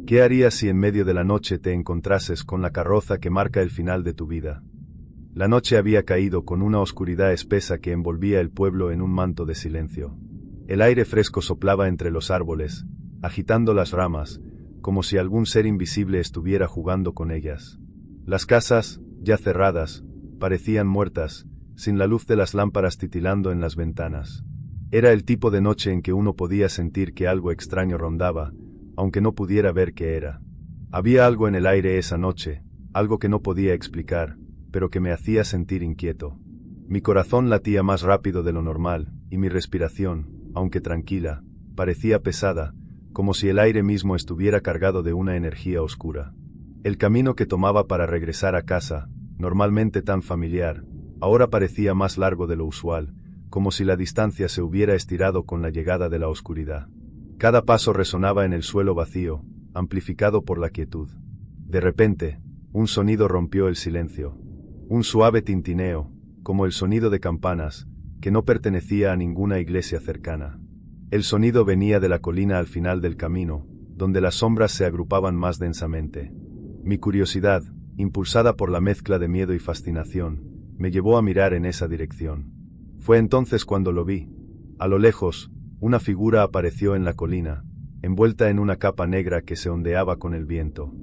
¿Qué harías si en medio de la noche te encontrases con la carroza que marca el final de tu vida? La noche había caído con una oscuridad espesa que envolvía el pueblo en un manto de silencio. El aire fresco soplaba entre los árboles, agitando las ramas, como si algún ser invisible estuviera jugando con ellas. Las casas, ya cerradas, parecían muertas, sin la luz de las lámparas titilando en las ventanas. Era el tipo de noche en que uno podía sentir que algo extraño rondaba, aunque no pudiera ver qué era. Había algo en el aire esa noche, algo que no podía explicar, pero que me hacía sentir inquieto. Mi corazón latía más rápido de lo normal, y mi respiración, aunque tranquila, parecía pesada, como si el aire mismo estuviera cargado de una energía oscura. El camino que tomaba para regresar a casa, normalmente tan familiar, ahora parecía más largo de lo usual, como si la distancia se hubiera estirado con la llegada de la oscuridad. Cada paso resonaba en el suelo vacío, amplificado por la quietud. De repente, un sonido rompió el silencio. Un suave tintineo, como el sonido de campanas, que no pertenecía a ninguna iglesia cercana. El sonido venía de la colina al final del camino, donde las sombras se agrupaban más densamente. Mi curiosidad, impulsada por la mezcla de miedo y fascinación, me llevó a mirar en esa dirección. Fue entonces cuando lo vi. A lo lejos, una figura apareció en la colina, envuelta en una capa negra que se ondeaba con el viento.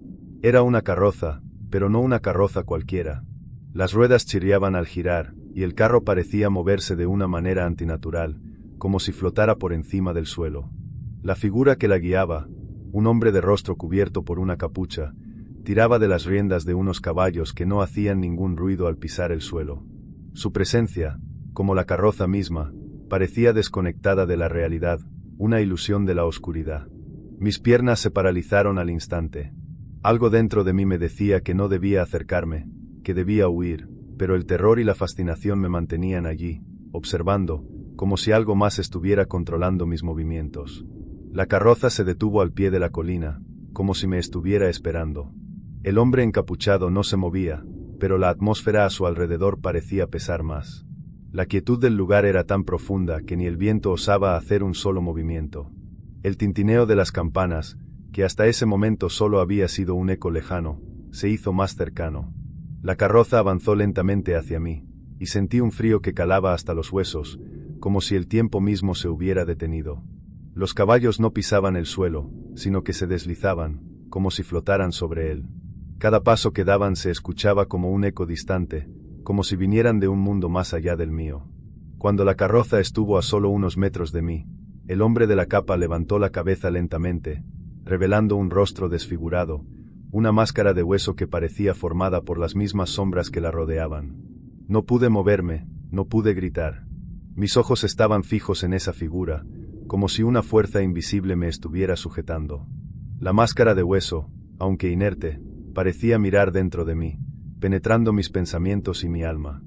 Era una carroza, pero no una carroza cualquiera. Las ruedas chirriaban al girar, y el carro parecía moverse de una manera antinatural, como si flotara por encima del suelo. La figura que la guiaba, un hombre de rostro cubierto por una capucha, tiraba de las riendas de unos caballos que no hacían ningún ruido al pisar el suelo. Su presencia, como la carroza misma, parecía desconectada de la realidad, una ilusión de la oscuridad. Mis piernas se paralizaron al instante. Algo dentro de mí me decía que no debía acercarme, que debía huir, pero el terror y la fascinación me mantenían allí, observando, como si algo más estuviera controlando mis movimientos. La carroza se detuvo al pie de la colina, como si me estuviera esperando. El hombre encapuchado no se movía, pero la atmósfera a su alrededor parecía pesar más. La quietud del lugar era tan profunda que ni el viento osaba hacer un solo movimiento. El tintineo de las campanas, que hasta ese momento solo había sido un eco lejano, se hizo más cercano. La carroza avanzó lentamente hacia mí, y sentí un frío que calaba hasta los huesos, como si el tiempo mismo se hubiera detenido. Los caballos no pisaban el suelo, sino que se deslizaban, como si flotaran sobre él. Cada paso que daban se escuchaba como un eco distante, como si vinieran de un mundo más allá del mío. Cuando la carroza estuvo a solo unos metros de mí, el hombre de la capa levantó la cabeza lentamente, revelando un rostro desfigurado, una máscara de hueso que parecía formada por las mismas sombras que la rodeaban. No pude moverme, no pude gritar. Mis ojos estaban fijos en esa figura, como si una fuerza invisible me estuviera sujetando. La máscara de hueso, aunque inerte, parecía mirar dentro de mí, penetrando mis pensamientos y mi alma.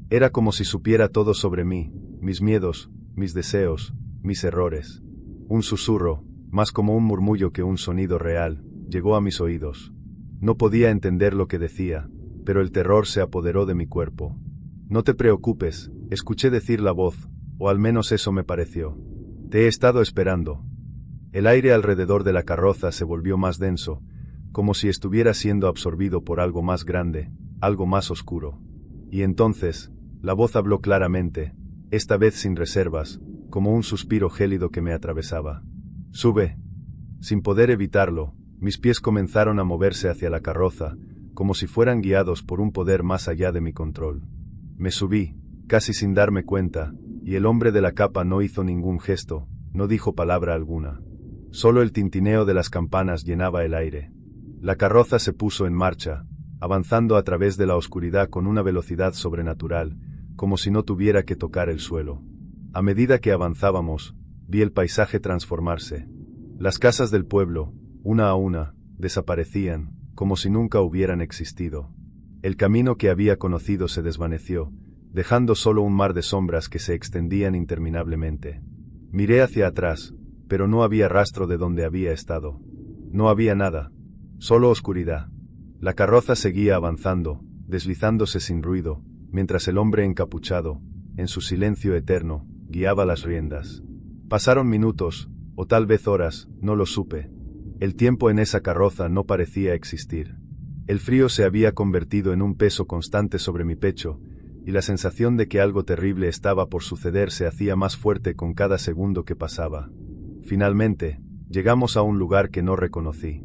Era como si supiera todo sobre mí, mis miedos, mis deseos, mis errores. Un susurro, más como un murmullo que un sonido real, llegó a mis oídos. No podía entender lo que decía, pero el terror se apoderó de mi cuerpo. No te preocupes, escuché decir la voz, o al menos eso me pareció. Te he estado esperando. El aire alrededor de la carroza se volvió más denso, como si estuviera siendo absorbido por algo más grande, algo más oscuro. Y entonces, la voz habló claramente, esta vez sin reservas, como un suspiro gélido que me atravesaba. Sube. Sin poder evitarlo, mis pies comenzaron a moverse hacia la carroza, como si fueran guiados por un poder más allá de mi control. Me subí, casi sin darme cuenta, y el hombre de la capa no hizo ningún gesto, no dijo palabra alguna. Solo el tintineo de las campanas llenaba el aire. La carroza se puso en marcha, avanzando a través de la oscuridad con una velocidad sobrenatural, como si no tuviera que tocar el suelo. A medida que avanzábamos, vi el paisaje transformarse. Las casas del pueblo, una a una, desaparecían, como si nunca hubieran existido. El camino que había conocido se desvaneció, dejando solo un mar de sombras que se extendían interminablemente. Miré hacia atrás, pero no había rastro de donde había estado. No había nada, solo oscuridad. La carroza seguía avanzando, deslizándose sin ruido, mientras el hombre encapuchado, en su silencio eterno, guiaba las riendas. Pasaron minutos, o tal vez horas, no lo supe. El tiempo en esa carroza no parecía existir. El frío se había convertido en un peso constante sobre mi pecho, y la sensación de que algo terrible estaba por suceder se hacía más fuerte con cada segundo que pasaba. Finalmente, llegamos a un lugar que no reconocí.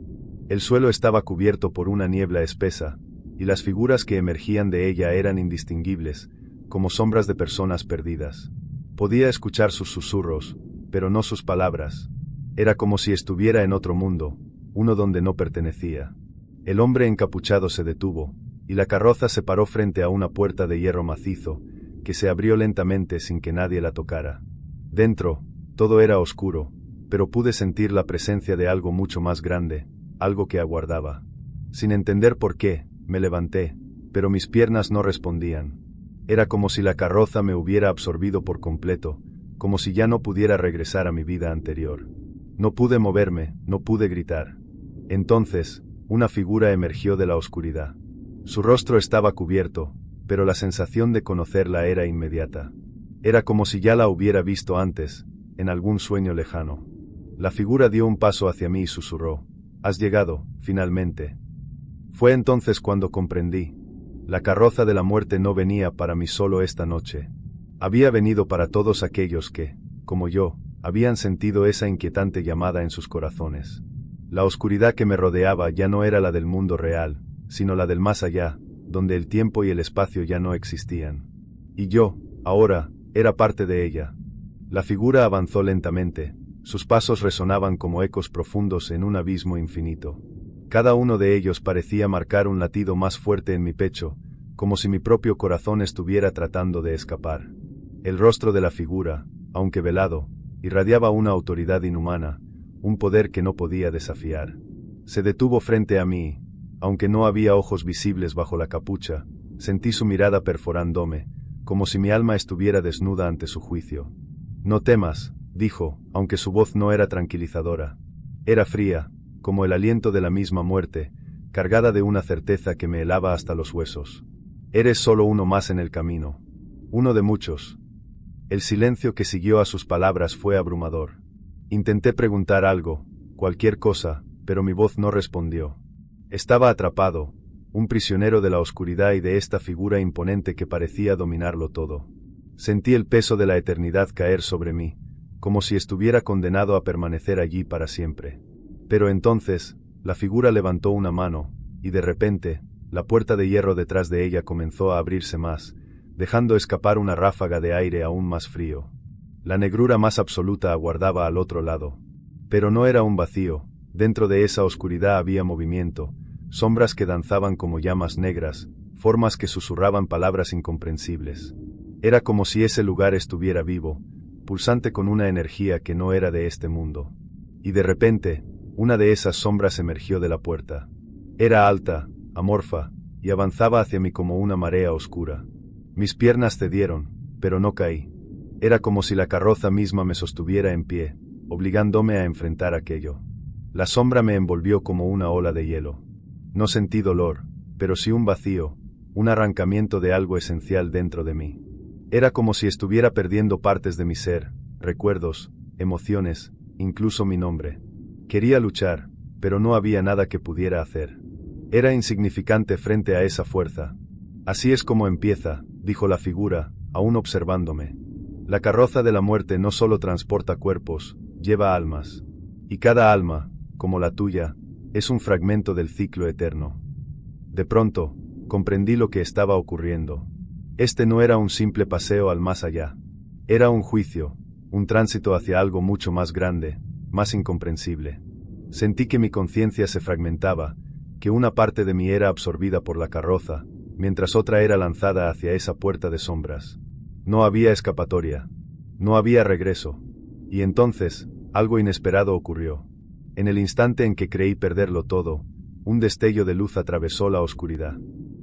El suelo estaba cubierto por una niebla espesa, y las figuras que emergían de ella eran indistinguibles, como sombras de personas perdidas. Podía escuchar sus susurros, pero no sus palabras. Era como si estuviera en otro mundo, uno donde no pertenecía. El hombre encapuchado se detuvo, y la carroza se paró frente a una puerta de hierro macizo, que se abrió lentamente sin que nadie la tocara. Dentro, todo era oscuro, pero pude sentir la presencia de algo mucho más grande, algo que aguardaba. Sin entender por qué, me levanté, pero mis piernas no respondían. Era como si la carroza me hubiera absorbido por completo, como si ya no pudiera regresar a mi vida anterior. No pude moverme, no pude gritar. Entonces, una figura emergió de la oscuridad. Su rostro estaba cubierto, pero la sensación de conocerla era inmediata. Era como si ya la hubiera visto antes, en algún sueño lejano. La figura dio un paso hacia mí y susurró: «Has llegado, finalmente». Fue entonces cuando comprendí. La carroza de la muerte no venía para mí solo esta noche. Había venido para todos aquellos que, como yo, habían sentido esa inquietante llamada en sus corazones. La oscuridad que me rodeaba ya no era la del mundo real, sino la del más allá, donde el tiempo y el espacio ya no existían. Y yo, ahora, era parte de ella. La figura avanzó lentamente, sus pasos resonaban como ecos profundos en un abismo infinito. Cada uno de ellos parecía marcar un latido más fuerte en mi pecho, como si mi propio corazón estuviera tratando de escapar. El rostro de la figura, aunque velado, irradiaba una autoridad inhumana, un poder que no podía desafiar. Se detuvo frente a mí, aunque no había ojos visibles bajo la capucha, sentí su mirada perforándome, como si mi alma estuviera desnuda ante su juicio. «No temas», dijo, aunque su voz no era tranquilizadora. Era fría, como el aliento de la misma muerte, cargada de una certeza que me helaba hasta los huesos. «Eres solo uno más en el camino. Uno de muchos». El silencio que siguió a sus palabras fue abrumador. Intenté preguntar algo, cualquier cosa, pero mi voz no respondió. Estaba atrapado, un prisionero de la oscuridad y de esta figura imponente que parecía dominarlo todo. Sentí el peso de la eternidad caer sobre mí, como si estuviera condenado a permanecer allí para siempre. Pero entonces, la figura levantó una mano, y de repente, la puerta de hierro detrás de ella comenzó a abrirse más, dejando escapar una ráfaga de aire aún más frío. La negrura más absoluta aguardaba al otro lado. Pero no era un vacío, dentro de esa oscuridad había movimiento, sombras que danzaban como llamas negras, formas que susurraban palabras incomprensibles. Era como si ese lugar estuviera vivo, pulsante con una energía que no era de este mundo. Y de repente, una de esas sombras emergió de la puerta. Era alta, amorfa, y avanzaba hacia mí como una marea oscura. Mis piernas cedieron, pero no caí. Era como si la carroza misma me sostuviera en pie, obligándome a enfrentar aquello. La sombra me envolvió como una ola de hielo. No sentí dolor, pero sí un vacío, un arrancamiento de algo esencial dentro de mí. Era como si estuviera perdiendo partes de mi ser, recuerdos, emociones, incluso mi nombre. Quería luchar, pero no había nada que pudiera hacer. Era insignificante frente a esa fuerza. «Así es como empieza», dijo la figura, aún observándome. «La carroza de la muerte no solo transporta cuerpos, lleva almas. Y cada alma, como la tuya, es un fragmento del ciclo eterno». De pronto, comprendí lo que estaba ocurriendo. Este no era un simple paseo al más allá. Era un juicio, un tránsito hacia algo mucho más grande, más incomprensible. Sentí que mi conciencia se fragmentaba, que una parte de mí era absorbida por la carroza, mientras otra era lanzada hacia esa puerta de sombras. No había escapatoria. No había regreso. Y entonces, algo inesperado ocurrió. En el instante en que creí perderlo todo, un destello de luz atravesó la oscuridad.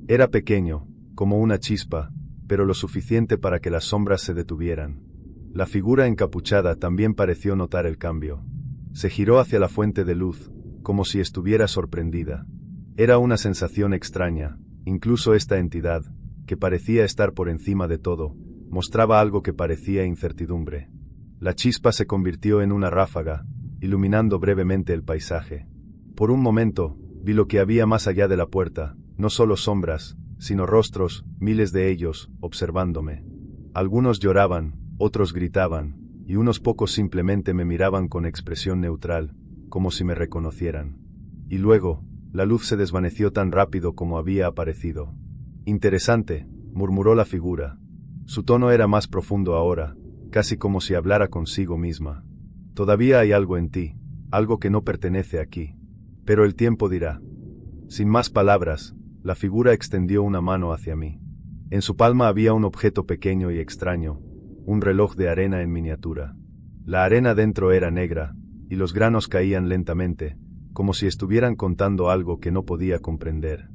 Era pequeño, como una chispa, pero lo suficiente para que las sombras se detuvieran. La figura encapuchada también pareció notar el cambio. Se giró hacia la fuente de luz, como si estuviera sorprendida. Era una sensación extraña, incluso esta entidad, que parecía estar por encima de todo, mostraba algo que parecía incertidumbre. La chispa se convirtió en una ráfaga, iluminando brevemente el paisaje. Por un momento, vi lo que había más allá de la puerta, no solo sombras, sino rostros, miles de ellos, observándome. Algunos lloraban, otros gritaban, y unos pocos simplemente me miraban con expresión neutral, como si me reconocieran. Y luego, la luz se desvaneció tan rápido como había aparecido. Interesante, murmuró la figura. Su tono era más profundo ahora, casi como si hablara consigo misma. Todavía hay algo en ti, algo que no pertenece aquí. Pero el tiempo dirá. Sin más palabras, la figura extendió una mano hacia mí. En su palma había un objeto pequeño y extraño, un reloj de arena en miniatura. La arena dentro era negra, y los granos caían lentamente, como si estuvieran contando algo que no podía comprender.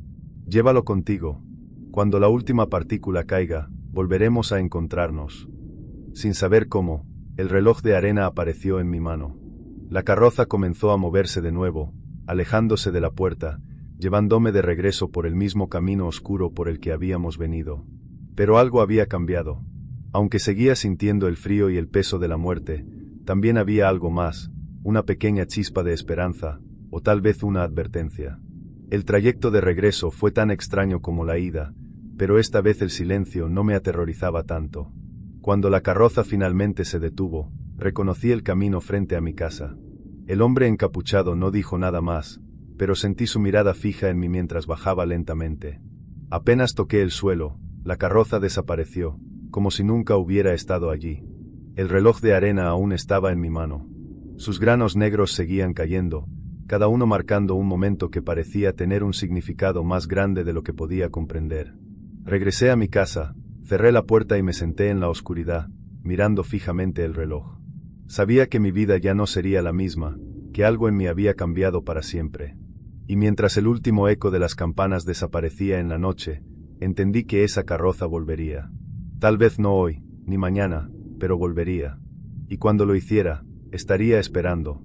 Llévalo contigo. Cuando la última partícula caiga, volveremos a encontrarnos. Sin saber cómo, el reloj de arena apareció en mi mano. La carroza comenzó a moverse de nuevo, alejándose de la puerta, llevándome de regreso por el mismo camino oscuro por el que habíamos venido. Pero algo había cambiado. Aunque seguía sintiendo el frío y el peso de la muerte, también había algo más, una pequeña chispa de esperanza, o tal vez una advertencia. El trayecto de regreso fue tan extraño como la ida, pero esta vez el silencio no me aterrorizaba tanto. Cuando la carroza finalmente se detuvo, reconocí el camino frente a mi casa. El hombre encapuchado no dijo nada más, pero sentí su mirada fija en mí mientras bajaba lentamente. Apenas toqué el suelo, la carroza desapareció, como si nunca hubiera estado allí. El reloj de arena aún estaba en mi mano. Sus granos negros seguían cayendo, cada uno marcando un momento que parecía tener un significado más grande de lo que podía comprender. Regresé a mi casa, cerré la puerta y me senté en la oscuridad, mirando fijamente el reloj. Sabía que mi vida ya no sería la misma, que algo en mí había cambiado para siempre. Y mientras el último eco de las campanas desaparecía en la noche, entendí que esa carroza volvería. Tal vez no hoy, ni mañana, pero volvería. Y cuando lo hiciera, estaría esperando,